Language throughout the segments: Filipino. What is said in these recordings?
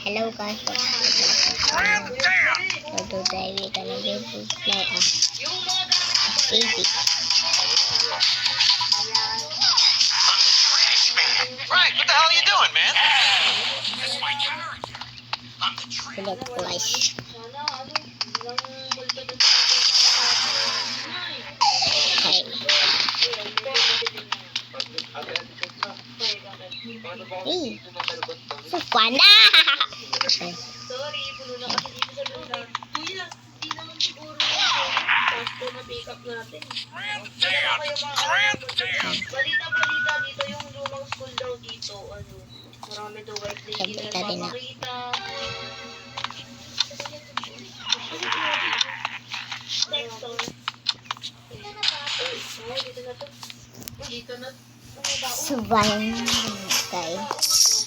Hello guys, so today we're gonna be play a baby. Right, what the hell are you doing, man? That's my turn. I'm the trainer. Look guys. Hey, so fun na! Sorry, puno na kasi dito sa loob. Kuya, hindi naman siguro pasto na pick-up natin. Balita dito yung lumang school daw dito. Ano, marami daw white lady na papakita. Sector. Dito na to. Dito na. Subayan guys.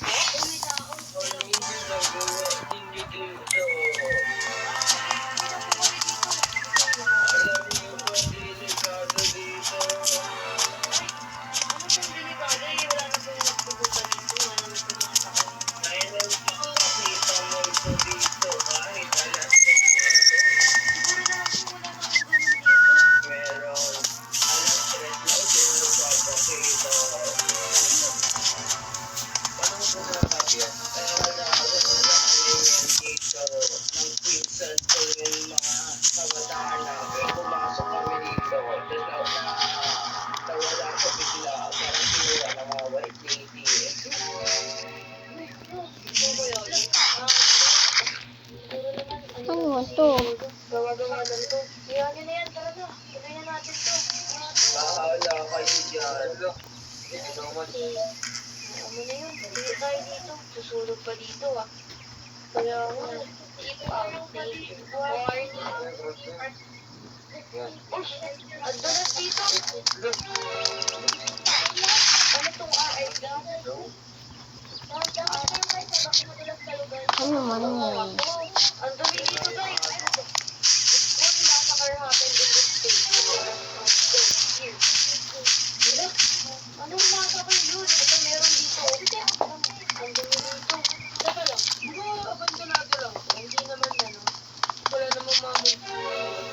Ano to? Gawa-gawa lang to. Iyan na yan, tara na. Tuloy na natin to. Bahala kayo dyan. Ano na yun? Dito tayo dito. Susulog pa dito ah. Kaya ako. Warning. Ando na dito. Ano tong RI gas? Ano man eh? Ang dami dito guys. One massacre happened in this state. Here. Anong massacre yun? Ito meron dito. Ang dami dito. Teka lang. Mga abandonado lang. Hindi naman ano. Wala namang mamay.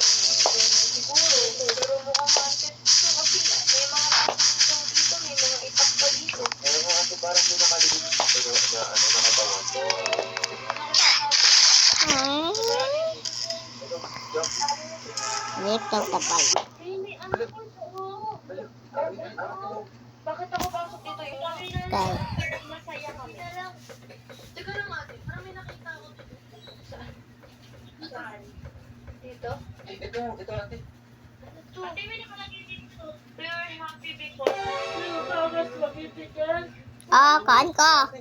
Siguro. Pero mukhang haunted. So, kasi may mga pasok dito. May mga itak pa dito. Pero mga kasi parang may nakalibig dito na nakatawan. Wait lang tapay. Hindi, ano po bakit ako pasok dito? Yung Kaya. masaya kami. Teka lang ate, parang may nakita ako dito. Saan? Saan? Dito? Ito ate. Ito. Ate, may nakalagay dito. We are happy because you promised magibigyan. Ah, kaan ka.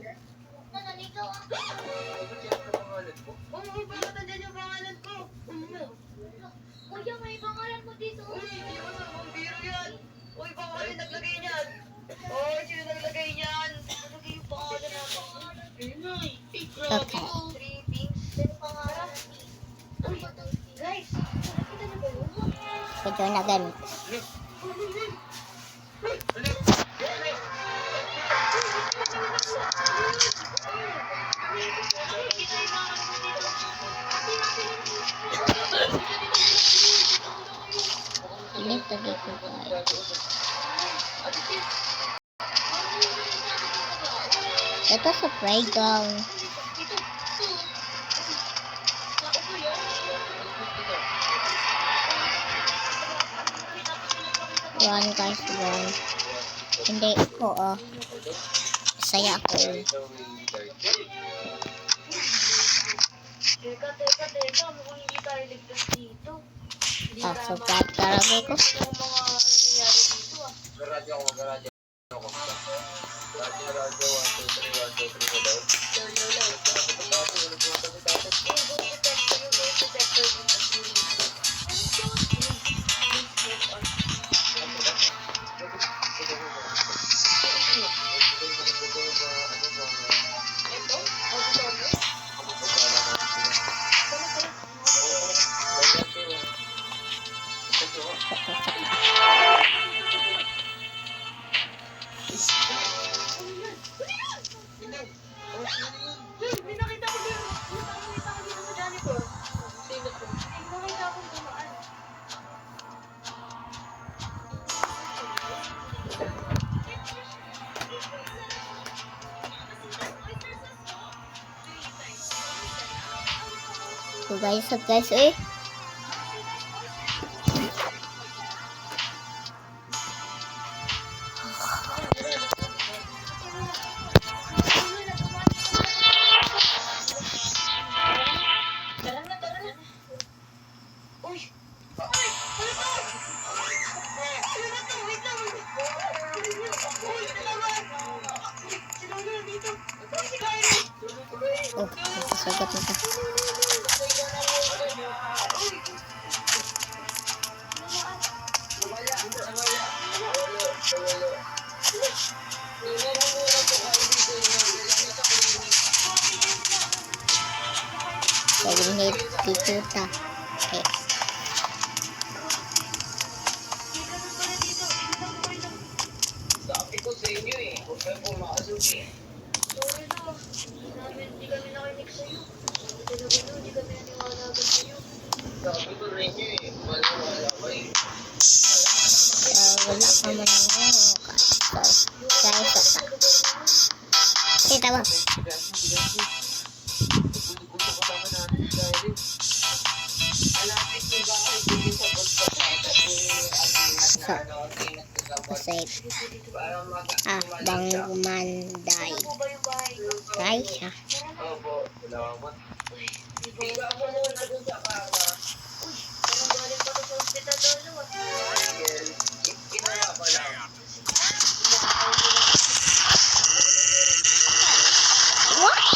Nananito ah. Oo, bakit andyan yung pangalan ko? Kuya, may pangalan mo dito. Uy, hindi mo sa mga biro yan. Uy, pangalan naglagay niyan. Uy, sino naglagay niyan? Naglagay yung pangalan natin. Inay, grabe. Okay. 3 things. Sino pangalan? Uy, guys, nakita niyo ba yun? Ito na gamit. Ini tadi ko guys. Ito sa playground. Run guys, run. Hindi ko saya ako. Teka, mukhang hindi tayo ligtas dito. Subscribe talaga ko. Yung mga nangyayari dito ah. Garadyo ako. Garadyo 1, 2, 3 na daw. So guys, eh. Tara na. Uy! Uy! Ano to? Ano na to? Wait lang. Uy, dalawa. Si Lolo dito. Uy, si Kyrie. Oh, nasasagat na ta. Eliminate dito ta. Okay. Sabi ko sa inyo eh, huwag kayo pumasok eh. Sorry na. Hindi kami nakinig sa'yo. Talaga no, hindi kami naniwala agad sa'yo. Sabi ko rin nyo eh, wala kayo. Wala ka man ngayon. So, guys, tama. Gusto ko tama natin dahil alapit yung bahay dito sa Safe. Parang Banggumanday. Ano po ba yung bahay? Guys, ha. Opo, salamat. Uy, di ba? Higa mo muna dun sa kama. Uy, parang galing pa to sa hospital Lolo. Dahil, kinaya ko lang. Oh,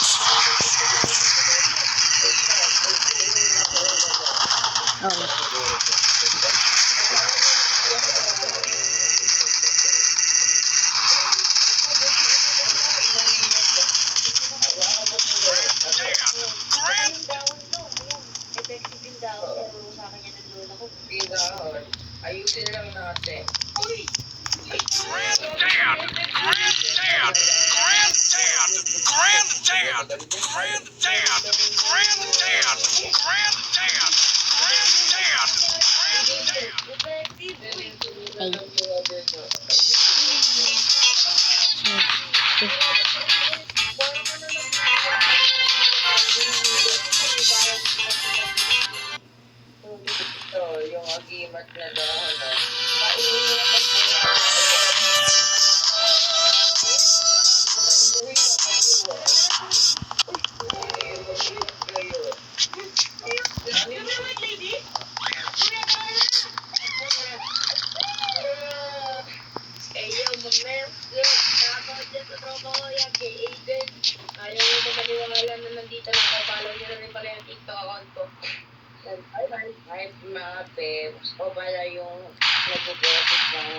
Yung dahon to. Ayan. Effective yung dahon. Tinuro sa akin yan ng lola ko. Pinahon. Ayusin lang natin. Uy! Effective. Uy! hey. Ito, yung agimat na dahon. Ayaw mo ba maniwala na nandito na ako, follow nyo na rin pala yung TikTok account ko. Hi mga peps, o pala yung nag-boses ng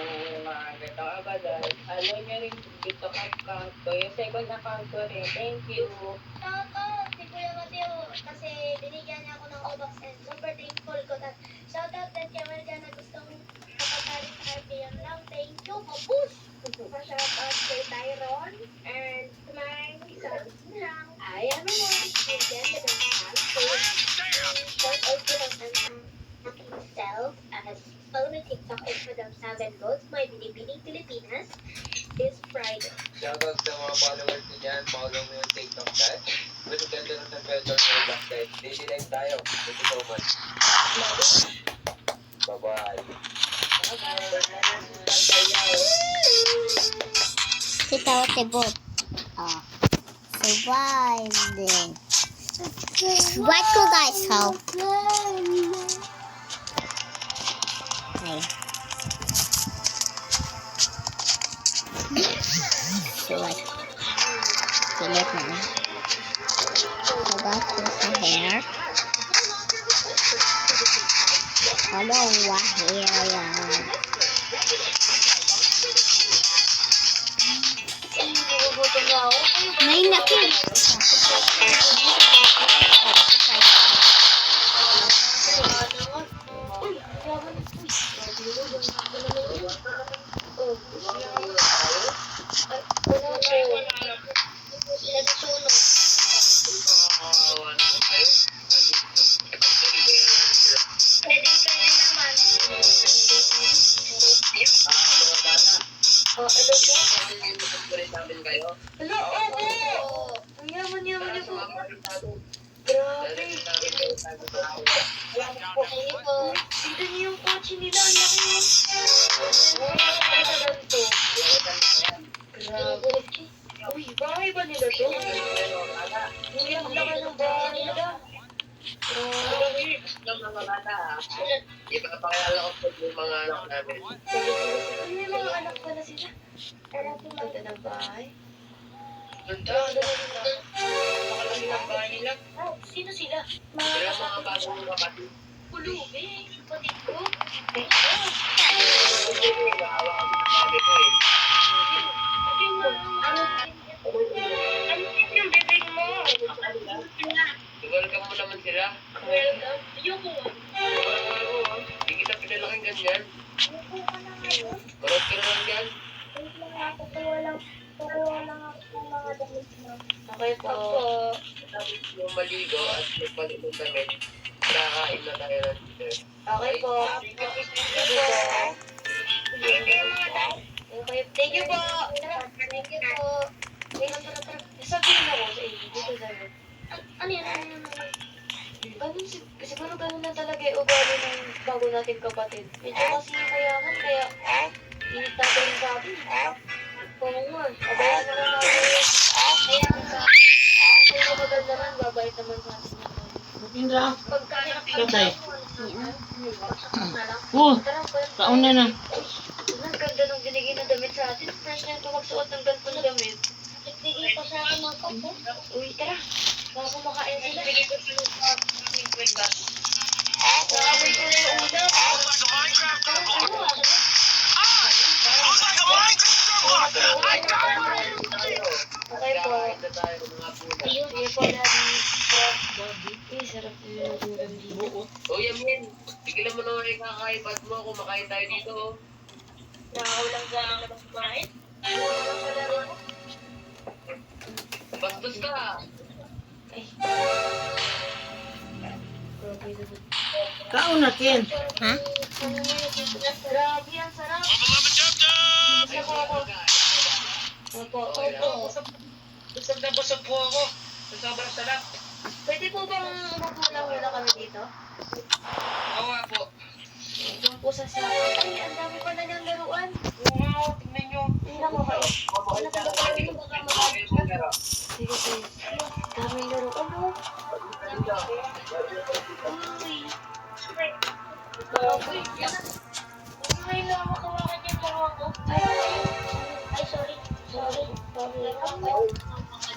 mga gatong abadal. Follow nyo rin yung TikTok account ko, yung second account ko rin. Thank you. Shoutout si Kuya Mateo kasi binigyan niya ako ng Robux and super thankful ko. Shoutout din kay Melga na gustong kapatali sa RPM lang. Thank you, Mabush! Pa-shoutout kay Tyron and to my son lang. I am a one. Bigyan ka ng shoutout. Shoutout ko lang ang aking self as follow my TikTok is Madam Sagan Rose, my Binibining Pilipinas this Friday. Shoutout sa mga followers ko dyan, follow mo yung TikTok chat. Mas ganda ng temperature mo back then. Daily life tayo. Thank you so much. Bye-bye. Kita o tibot. Oh. Surviving. What ko guys, how? Hey. So like, pilit na. Sabat ko sa hair. Hello, hair yan. Nagugutom na ako. May nakit. Grabe. Dahil sa akin yung sabi ko ako. Ayun po. Tignan niyo yung kotse nila. Ang laki. Ano ganito? Grabe. Uy, bahay ba nila to? Uy, ang laki ng bahay nila. Grabe. Ng mga bata. Ipapakilala ko po yung mga anak namin. Sige. Uy, may mga anak pala sila. Tara po Ganda ng bahay. Ganda. Ganda ng bahay. Nakalaki ng bahay nila. Oh, sino sila? Sila mga bagong kapatid. Pulubi. Kapatid ko. Naawa kami sa sabi ko eh. Ano yung bibig mo? Welcome mo naman sila. Welcome. Ayoko. Hindi kita pinalaking ganyan. Marot ka naman yan. Kukuha lang ako ng mga damit mo. Okay po. Tapos yung maligo at magpalit ng damit, kakain na tayo ng dinner. Okay po. Okay. Thank you po. Thank you po. Sabihin ako sa inyo. Dito tayo. Ano yan? Ganun, siguro ganun lang talaga yung ugali ng bago nating kapatid. Medyo kasi mayaman, kaya init natin yung sa atin. Oo nga. Abayan naman natin. Kaya maganda naman, babait naman sa atin. Indra. Pagkain Tatay. na lang. Oh, Tara, kauna na. ang ganda ng binigay na damit sa atin. First time ko magsuot ng ganitong damit. Nagbigay pa sa akin ng kape. Uy, tara. Baka kumakain sila. Oh, like a Minecraft turbo. Oh, like a Minecraft turbo. I got it. Okay po. Kakain na tayo mga pula. Sige po, Daddy. Uy, sarap yung ulam dito. Oh, Yamin. Tigilan mo naman yung kakaipad mo. Kumakain tayo dito. Oh. Nakakaulang sa akin na kumain. Bastos ka. Ay. Grabe naman. Kauna, Ken. Ha? Grabe, ang sarap. Gusto ko ako. Opo, opo. Busog na busog po ako. Sa sobrang sarap. Pwede po bang magmula muna kami dito? Oo nga po. Doon po sa Ay, ang dami pa na niyang laruan. Oo nga, tingnan nyo. Tingnan mo kayo. Sige, sige. Daming laruan, no? Uy. Grabe. Ay, nakakawakan yung laruan ko. Ay, sorry. Sorry. Sorry.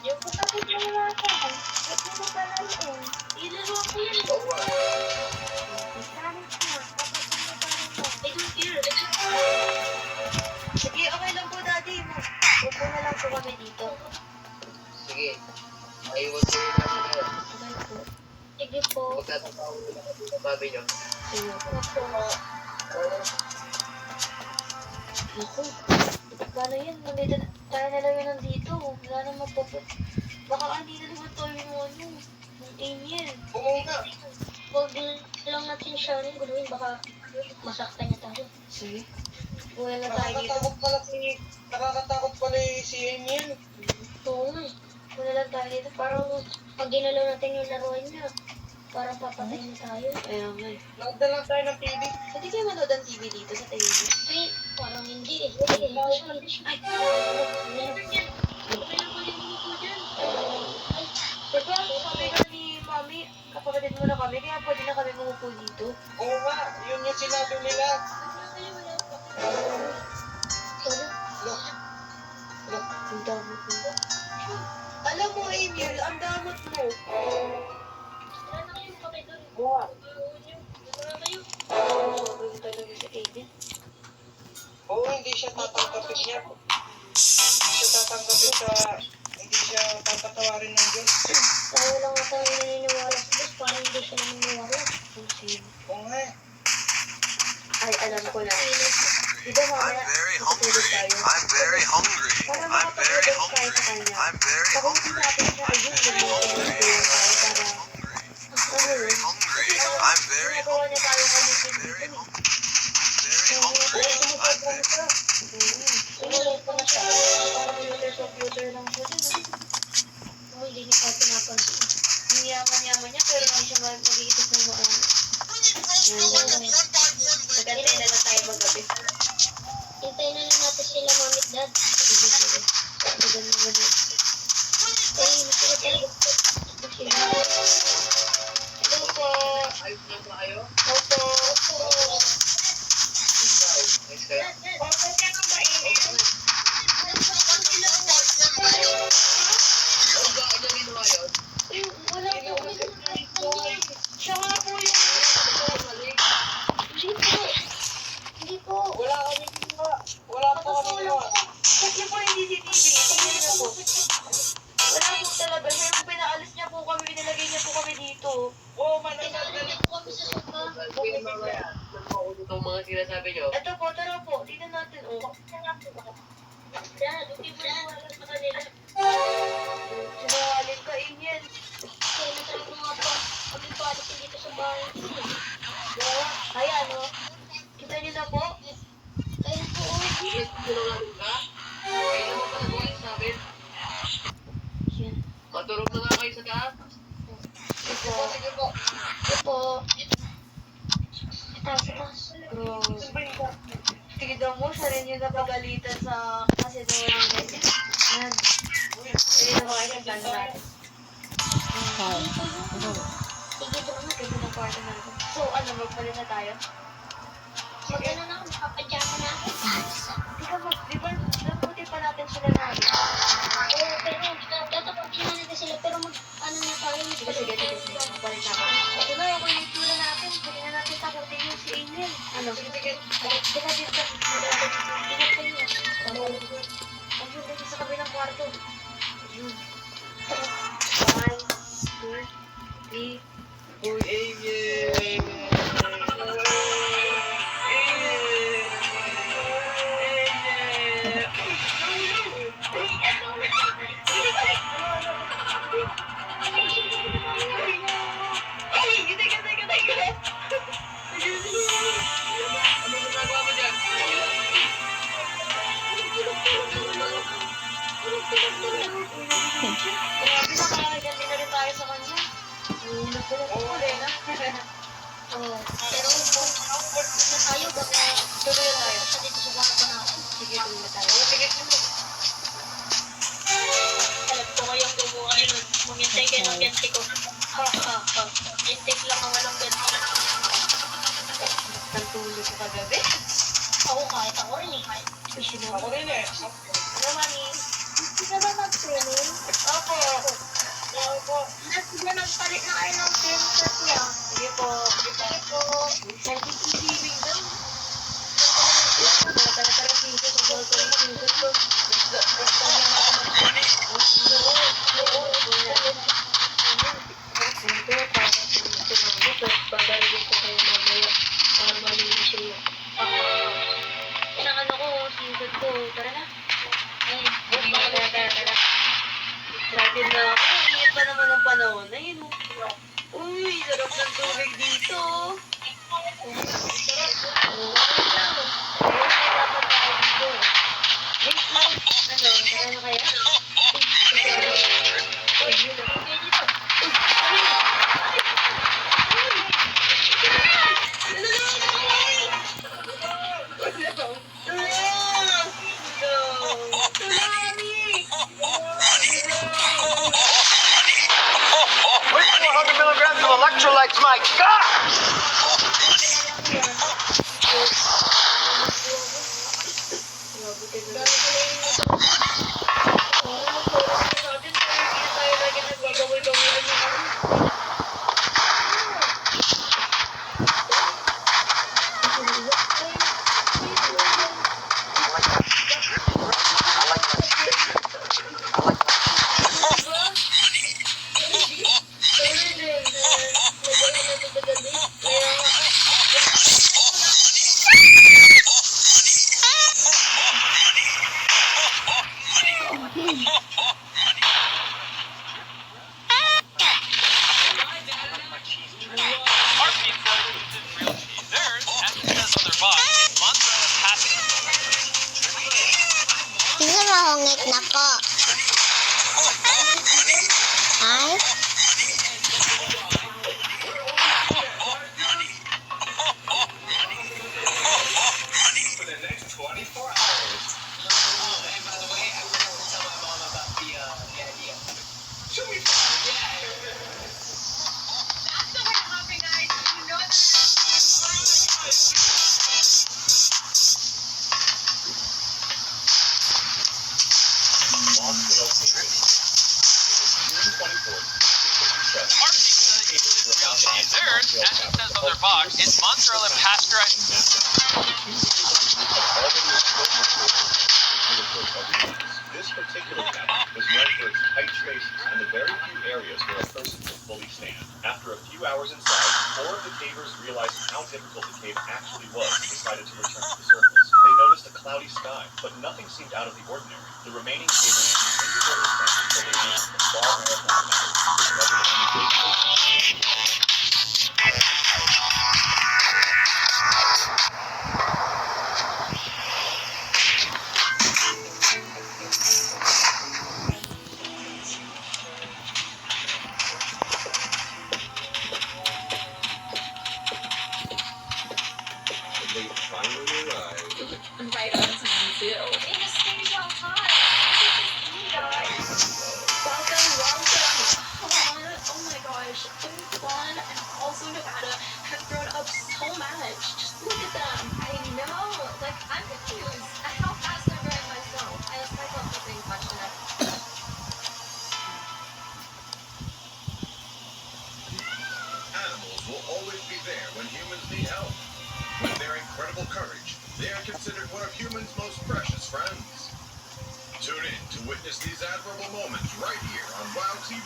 Yung kapatid mo na ako. Ba't mo pa lang yun? Ilaruan ko yan. Sabi ko na, kapatid mo pa lang yun. I don't care. Sige, okay lang po, Daddy. Upo na lang po kami dito. Sige. Aywan ko yung namin ngayon. Okay po. Sige po. Magtatapaw ko na sa mami nyo. Sige po. Naku. Paano yan? Nandito na. Kaya na lang yun nandito. Wala naman po. Baka hindi na naman to yung ano. Yung alien. Oo nga. Huwag lang natin siya rin guluhin. Baka masaktan niya tayo. Sige. Buhay na tayo dito. Nakakatakot pala si Emil. Oo nga. Wala lang tayo dito. Parang pag ginalaw natin yung laruan niya, parang papatay na tayo. Kaya nga eh. Nagda lang tayo ng TV. Pwede kayo manood ng TV dito sa TV. Ay, parang hindi eh. Ay, Ay! Diba? Sabi nga ni Mami, kapatid mo na kami, kaya pwede na kami umupo dito. Oo nga, yun yung sinabi nila. Ang damot mo. Alam mo, Emil, ang damot mo. Oo. Gagawin talaga si Aiden. Oo, hindi siya tatanggapin niya. Hindi siya tatatawarin ng Diyos. tayo lang ata yung naniniwala sa Diyos, parang hindi siya naniniwala. Kung sino. Oo nga. Ay, alam ko na. Diba mamaya, matutulog tayo. I'm very hungry. Para I'm very makapagulog tayo sa hungry. kanya. I'm very Pakunti natin siya, ayun, nag-iingat tayo para, ano yun? hungry. I'm very Ginagawa niya tayo kalitin dito. very eh. hungry. I'm very Sumulat pa na siya. Parang computer lang siya din. Oh, hindi niya pa pinapansin. Ang yaman-yaman niya, pero hindi siya mag-iisip ng mauna. Magantay na lang tayo magabi. Hintayin na lang natin sila, Mami at Dad. Sige, sige. Maganda naman. Ay, masaya talaga. Hello po. Ayos na ba kayo? Opo. Ayos kayo? Opo, kaya kang mainit. Ang bakit niya ginawa yun? Wala po. Siya nga po yung... Hindi po. Hindi po. Wala kami ginawa. Wala po kami ginawa. Kasi po yung CCTV. Tingnan niyo po. Wala po talaga. Siya yung pinaalis niya po kami. Pinalagay niya po kami dito. Oo, manang Pinaalis po kami sa sofa. sabihin mamaya. Itong mga sinasabi niyo. Ito po, tara po. Tingnan natin. Oh. Dad, hindi mo na wala sa kanila. Sinungaling ka, Ingel. Kaya nasabi ko nga po, kami palitin dito sa bahay. Ayan, oh. Kita niyo na po? Kaya po, Bakit sinungaling ka? Kaya naman pala buhay sa amin. Yan. Matulog na nga kayo sa taas. Ito. Sige po. ito po. Taas, taas. Bro. Tignan mo, siya rin yung napagalitan sa kasi daw yung ganyan. Yan. Hindi na ba kayo ganda? Hi. Sige, ito na. Ganda ng kwarto natin. So, ano, magpalit na tayo? Mag-ano na ako, makapajama na ako. Nabuti pa natin sila namin. Oo, pero tatapagin na natin sila, pero ano na tayo. Sige, sige, sige, sige. Magpalit na ako. Ito na, ako yung tura natin. Hindi na natin takutin yung si Angel. Ano? Sige, sige. Teka, dito. Ingat kayo. Ano? Ang yun, dito sa kabilang kwarto. Yun. 1, 2, 3. Uy, Angel! Ay, teka, teka, teka. Ano ginagawa mo dyan? Grabe, nakakaganti na rin tayo sa kanya. Oo, Lena. Oo. Pero kung na tayo, baka Tuloy na tayo. siya dito sa baka na ako. Sige, tuloy na tayo. Alam ko kayong gumawa nun. Mumintay kayo ng ganti ko. Ha, ha, ha. Intake lang ang walang ganti. Nagtulog ko kagabi. Ako kahit ako rin eh. Ako rin eh. Ano, mami? Hindi ka ba mag-training? Opo. Opo. Sila nagpalit na kayo ng princess niya. Sige po. Sige po. Nag-TV daw. Tara, sige. Susunod ko yung susunod ko. Gusto niya nga ako mag-training. Ito, para tumawag ko. Babarigin ko kayo mamaya. Para malinis siya. Ano ko, sinusod ko. Tara na. Ay, Tara. Excited na ako. Ingat pa naman ang panahon. Ayun, oh. Uy, sarap ng tubig dito. Wait lang. Ayun, dapat tayo dito. Wait lang. Ano, tara na kaya? Ayun, okay dito. With 400 milligrams of electrolytes, my God! Theirs, as it says on their box, is mozzarella pasteurized. This particular cabinet was known for its tight spaces and the very few areas where a person could fully stand. After a few hours inside, 4 of the cavers realized how difficult the cave actually was and decided to return to the surface. They noticed a cloudy sky, but nothing seemed out of the ordinary. The remaining cavers continued their descent until they reached the far north of the mountain, which measured only 8 feet. They finally arrived. Right on time, too. It just stays so hot. This is me, guys. Welcome. Oh my gosh. Juan and also Nevada have grown up so much. Just look at them. I know. Like, I'm confused at how fast they're growing myself. I ask myself the same question. Animals will always be there when humans need help. With their incredible courage, they are considered one of humans' most precious friends. Tune in to witness these admirable moments right here on WOW TV.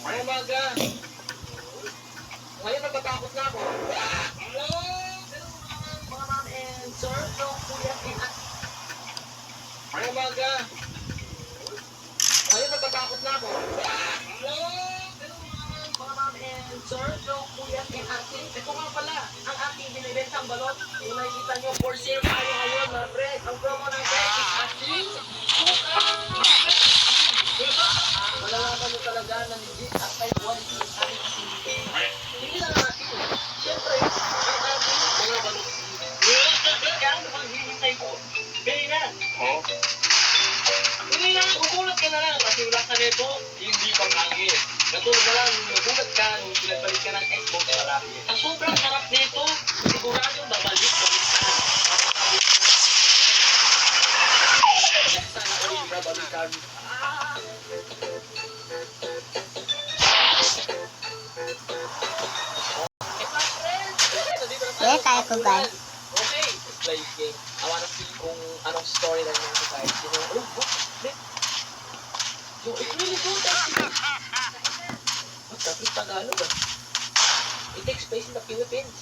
Umaga. Ngayon natatakot na ako. Hello? Hello mga ma'am and sir. No, kuya and Umaga. Ngayon natatakot na ako. Hello? Hello mga ma'am and sir. No, kuya and ate. Ito nga pala, ang ating binibentang balot. Kung nakikita nyo, for sale tayo ngayon na bread. Ang promo ng bread is ating malalaman mo talaga na legit at high quality ang ating asinite. Hindi lang natin. Siyempre, ang ating mga balot. Kaya ano bang hinintay ko? Bili na! Oh? Bili na! Gugulat ka na lang kasi wala sa neto, hindi pa kangin. Katulad na lang nung nagulat ka nung pinagbalik ka ng Xbox marami. Sa sobrang sarap nito, sigurado babalik ka. Sana ulit babalikan. Kaya tayo ko, guys. Okay, let's play this game. I wanna see kung anong storyline niya sa guys. You know, yo, it's really good actually. What the Tagalog ah? It takes place in the Philippines.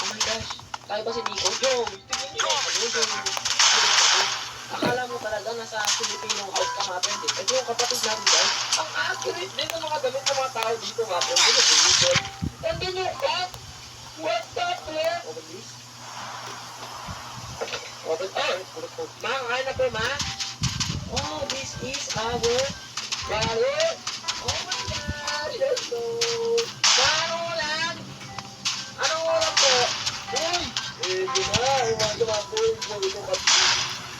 Oh my gosh. Kaya ba si Nico? Yo, tingnan niyo. Akala mo talaga nasa Filipino house ka mapen din. Ito yung kapatid namin guys. Ang accurate din ng mga damit ng mga tao dito mapen. Ito yung Filipino. And then you're up. What's that there? Over this. Over there. Ma, kain na po ma. Oh, this is our wallet. Oh my gosh, let's go. Ma, anong ulan? Anong ulan po? Uy! Eh, di na. Umaga po.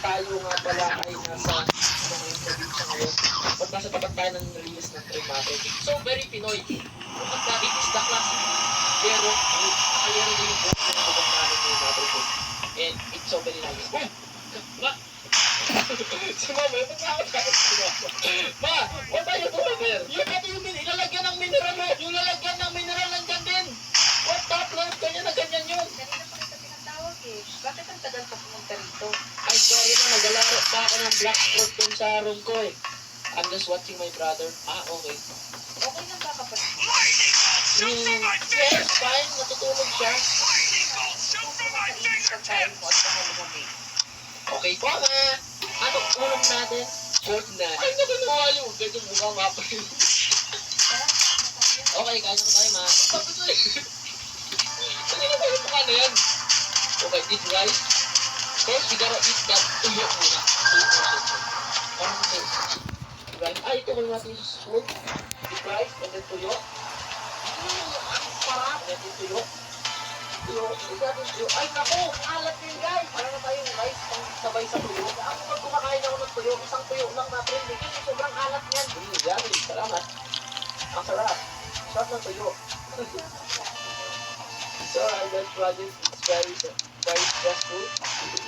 Tayo nga pala ay nasa probinsya ngayon. At nasa tapat tayo ng release ng train natin. So, very Pinoy. Kumagka, it is the classic. Pero, kaya rin yung book na yung natin yung neighborhood. And it's so very nice. Oh! Ma! Si Mama, ito nga ako tayo si Mama. Ma! What are you doing there? Yung ito yung ilalagyan ng mineral mo. Yung lalagyan ng mineral nandiyan din. What the plant? Ganyan na ganyan yun. Kanina pa kita pinatawag eh. Bakit ang tagal pa pumunta rito? Ay, sorry na. Naglalaro pa ako ng black sport dun sa room ko eh. I'm just watching my brother. Ah, okay. Okay lang ba kapatid? Yes, fine. Natutulog siya. Pagkain mo at saka lumamig. Okay po, ma. Anong ulam natin? Fortnite. Ay, naman mo ayaw. Ganyan mukha nga pa yun. Okay, kaya na tayo, ma. Sabi ko eh. Ano na ba yung mukha na yan? Okay, this rice. First, we gotta eat that tuyo muna. Parang ito. Rice. Ay, ito kung natin yung spoon. This rice, and then tuyo. Ang sarap. And then tuyo. Tuyo. Ito natin tuyo. Ay, naku! Alat din, guys! Para na tayong rice pang sabay sa tuyo. Ako pag kumakain ako ng tuyo, isang tuyo lang natin. Kasi sobrang alat niyan. Yummy. Salamat. Ang sarap. Sarap ng tuyo. So, that project is very stressful.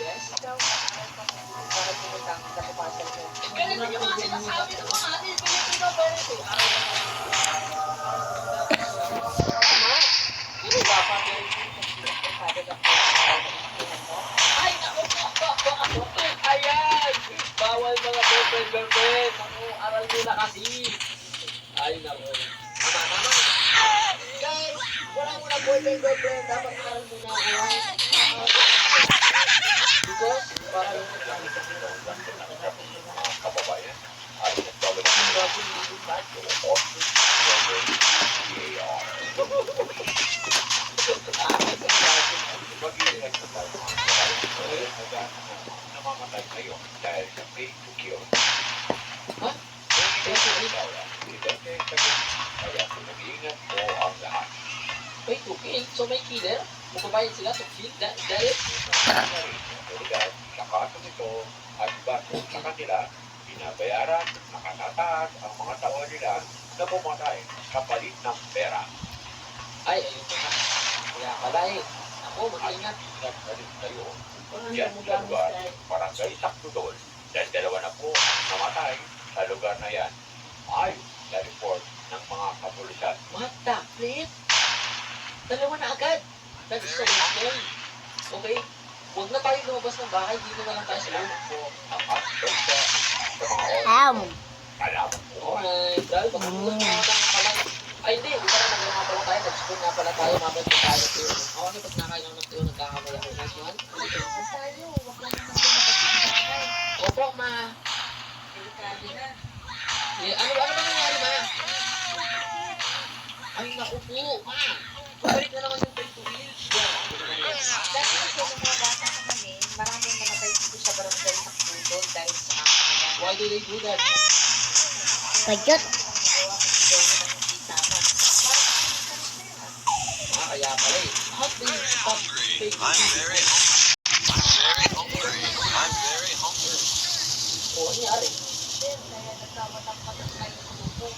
Yes. Ikaw, para pumunta ang kapapasok mo. Ganun din yung mga sinasabi ng mga atin. Ano dapat yung sabi ng ay, naku po! Ayan! Bawal mga boyfriend. Naku, aral nyo na kasi. Ay, naku. Tama. Guys, wala mo na boyfriend. Dapat aral mo na ako. Because, para yung kababayan ay nagbabalak mag-iingat sa tayo namamatay ngayon dahil sa pay to kill. Ha? Kaya pinag-iingat mo ang lahat. Wait, to kill? So may killer? Magbabayad sila to kill? Dahil? Seguridad, saka nito at bakit sa kanila binabayaran, nakatataas ang mga tao nila na pumatay kapalit ng pera. Ay, ayun na. Kaya pala eh. Ako, mag-ingat. Ingat na rin kayo. Yan sa lugar, barangay Takdudol. Dahil dalawa na po namatay sa lugar na yan. Ay, na-report ng mga kapulisan. What the flip? Dalawa na agad. That is so insane. Okay? Huwag na tayo lumabas ng bahay. Dito na lang tayo sa loob. Ang action sa mga oras. Alam mo, Alright. Dahil magkakulat na ng kalay. Ay, hindi. Hindi pala naglalama pala tayo. Nag-spoon nga pala tayo. Mabalik na tayo ng tuyo. Okay, pag nakain lang ng tuyo, nagkakamay ako. Nice one. Tayo, wag lang naman din nakapagpapagay. Opo, ma. Delikado na. Eh, ano ba nangyari, ma? Ay, naku po, ma. Pabalik na naman yung pay to wheel. Dati kasi nung mga bata ko kami, maraming namatay dito sa barangay Takdudol dahil sa mga Why do they do that? Pajot. nagawa kasi daw nila hindi tama. Kaya pala eh. How do you stop pay to I'm wheel? very hungry. I'm very hungry. O, ano nangyari? Kaya nagkamatak-matak na yung grupo.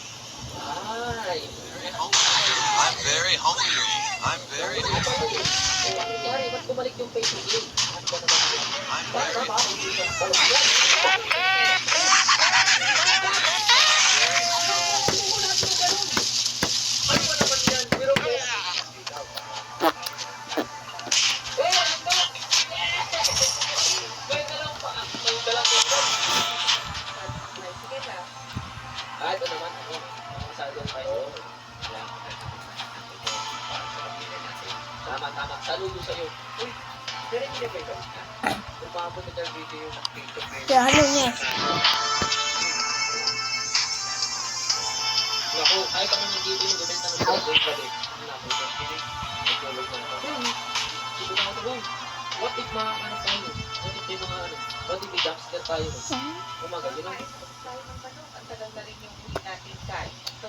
Ay. I'm very hungry. I'm very Ano ba yun? O, ano nangyari? Ba't bumalik yung pay to wheel? Ano ba naman yun? I'm Ba't very tama ako dito? Balik yan. Ano ba naman yan? Pero po. May dalang pa. May dalang pa. Sige na. Ah, ito naman. Masyado tayo. Tama. Saludo sa'yo. Uy, pero hindi na kayo. Umabot na tayo video yung picture. Kaya ano niya? Naku, kahit pa naman dito yung gumenta ng mga doon balik. Ano na ako dyan? Nagtulog na ako. Dito na ako doon. What if ano tayo? What if may mga ano? What if may dumpster tayo? Umaga, yun ang. Tayo ng manok, ang tagal na rin yung huli natin kain. So,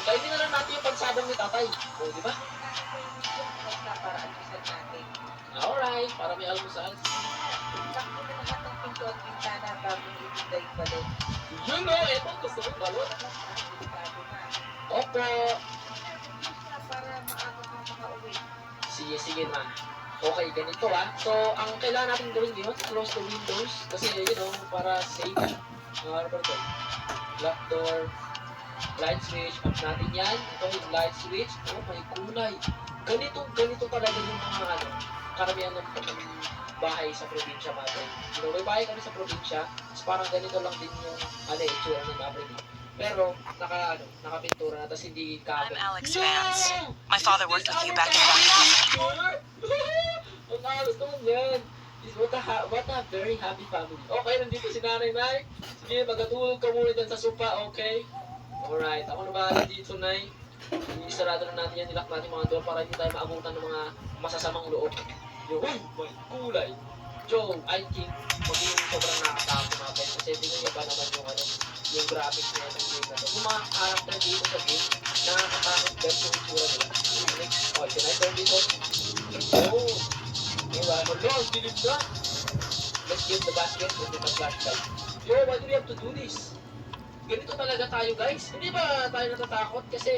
Kainin na lang natin yung pansadang ni tatay. O, di ba? nagkaparaan natin. Alright, para may almusal. Takbo na lahat ng pinto at bintana bago ibigay pa doon. Yun o, eto, gusto ko balot. Delikado na. Opo. Para maaga ka makauwi. Sige ma. Okay, ganito So, ang kailangan natin gawin dito, close the windows. Kasi, para safe. Ano ba ito? Lock door. Light switch. Off natin yan. Ito yung light switch. Oh, may kulay. Ganito talaga yung mga karamihan ng bahay sa probinsya natin. May bahay kami sa probinsya. Parang ganito lang din yung itsura ng namin. Pero, nakapintura na, tapos hindi I'm kabel. Alex Vance. My father worked with you back in Washington. Ang alas naman yan. What a very happy family. Okay, nandito si Nanay Nay. Sige, magkatulog ka muna dyan sa sopa, okay? Alright, ako na bahala dito, Nay. Isarado na natin yan, nilak natin mga door para hindi tayo maabutan ng mga masasamang loob. Yung, may kulay. Joe, I think, magiging sobrang nakakatakot natin. Kasi tingnan niyo ba naman yung graphics niya ng game na to. Yung mga character dito sa game, nakakatakot din yung itsura nila. Okay, can I turn dito? Oh! Diba? Lord, dilim na! Let's get the basket with the flashlight. Yo, why do we have to do this? Ganito talaga tayo, guys. Hindi ba tayo natatakot? Kasi,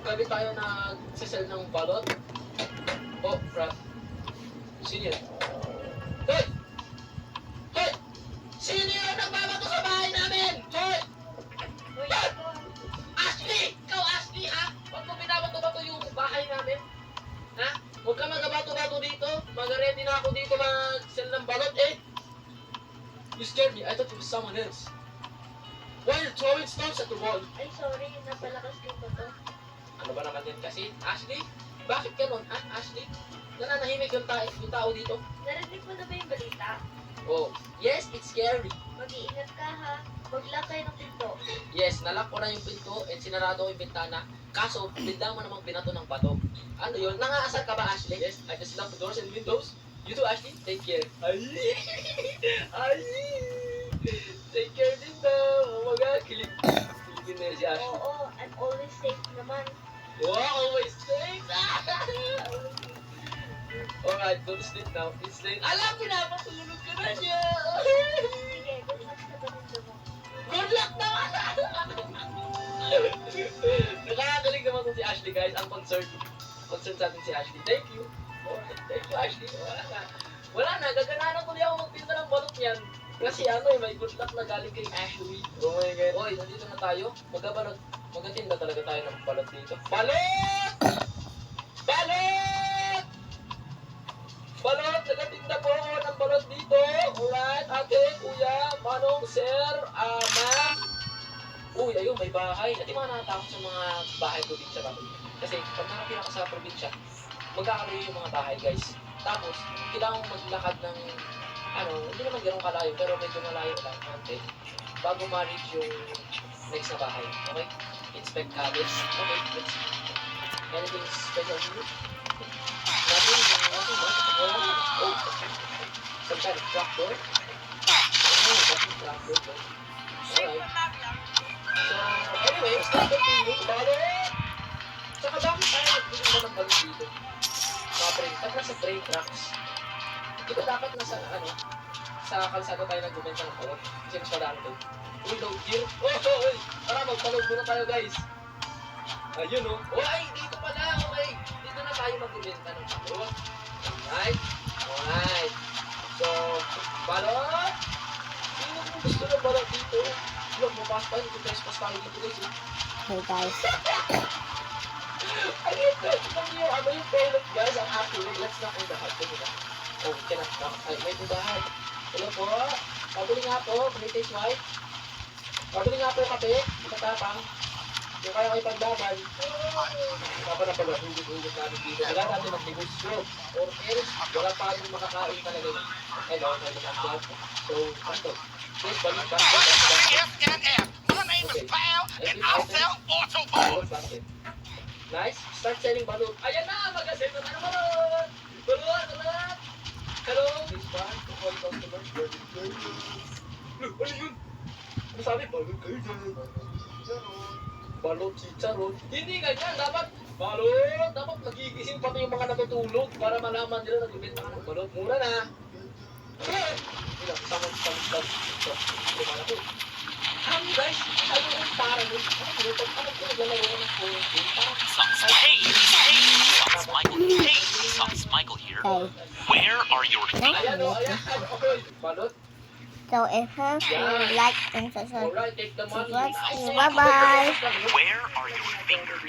gabi tayo nagsisell ng balot. Oh, crap. Sino yan? Hoy! Hoy! Sino yun nagbabato sa bahay namin? Hoy! While throwing stones at the wall. Ay, sorry, napalakas ko pa to. Ano ba naman yan kasi? Ashley? Bakit ganun, ha? Ashley? Nananahimik yung tao dito. Narinig mo na ba yung balita? Oh, yes, it's scary. Mag-iingat ka ha. Mag-lock kayo ng pinto. Yes, nalock ko na yung pinto at sinarado ko yung bintana. Kaso, bigla mo namang binato ng bato. Ano yun? Nangaasar ka ba, Ashley? Yes, I just lock the doors and windows. You too, Ashley? Take care. Ay! Ay! Take care din daw. Oh my God, kiligin na si Ashley. Oo, I'm always safe naman. Wow, always safe! Alright, go to sleep now. It's late. Alam, pinapatulog ka na siya! Sige, good luck sa paninda mo. Good luck naman! Nakakakilig naman to si Ashley, guys. Ang concerned sa atin si Ashley. Thank you. Oh, thank you, Ashley. Wala na, gaganahan ko di ako magpinta ng balot niyan. Kasi ano may good luck na galing kay Ashley. Oh my God. Oy, nandito na tayo. Magatinda talaga tayo ng balot dito. Balot! Balot! Balot! Nagatinda po ako ng balot dito. Alright, ate, kuya, manong, sir, ma'am. Uy, ayun, may bahay. At yung mga nakatakot sa mga bahay probinsya ba? Kasi pag nakapila ka sa probinsya, magkakalayo yung mga bahay, guys. Tapos, kailangan mo maglakad ng, hindi naman ganun kalayo, pero medyo malayo lang, konti. Bago ma-reach yung next na bahay. Okay? Inspect cottage. Okay, let's see. Anything special here? Nothing ba? Wala. Oh, some kind of trapdoor? Oh, that's a trapdoor. Alright. So, anyway, start the video. Balot! Saka bakit tayo nagbili na ng balot dito? Pag nasa train tracks, di ba dapat nasa, sa kalsada tayo nagbibenta ng balot? Kasi mas madami doon. Uy, load gear. Oh, tara, magpaload muna tayo, guys. Ayun, oh. Oh, ay, dito pala, okay. Dito na tayo magbibenta ng balot. Alright? Alright. So, balot! Sino kung gusto ng balot dito? Huwag mo pass tayo, trespass tayo dito, guys. Hey guys. Ayun, yung pellet, guys, ang accurate. Let's knock on the heart. Oh, we cannot knock. Ay, may budahan. Hello po. Pabili nga po, British wife. Pabili nga po yung kape. Matapang. Yung kaya kayo paglaban. Papa na pala, hugot namin dito. Wala natin mag-negosyo. Or else, wala pa rin makakain talaga. Hello, so, pasto. Please, balik ba? FNF. My name is Pal, and I sell Autoball. Nice. Start selling balut. Ayan na, mag-sell na tayo balut. Balut. Hello. This one, to all customers. Ano yun? Ano sabi? Balut kayo dyan. Balot, chicharon. Hindi ganyan. Dapat balot. Dapat magigising pati yung mga natutulog para malaman nila nagbibenta ka ng balot. Mura na. Someone. Kumana ko. Guys, ano yung para mo? Ano ko naglalaro ng phone game? Hey, Sauce Michael here. Okay. Where are your Ayan o, ayan. Okay. Balot. So if you like and subscribe, Alright, take the money. bye bye. Where are your fingers?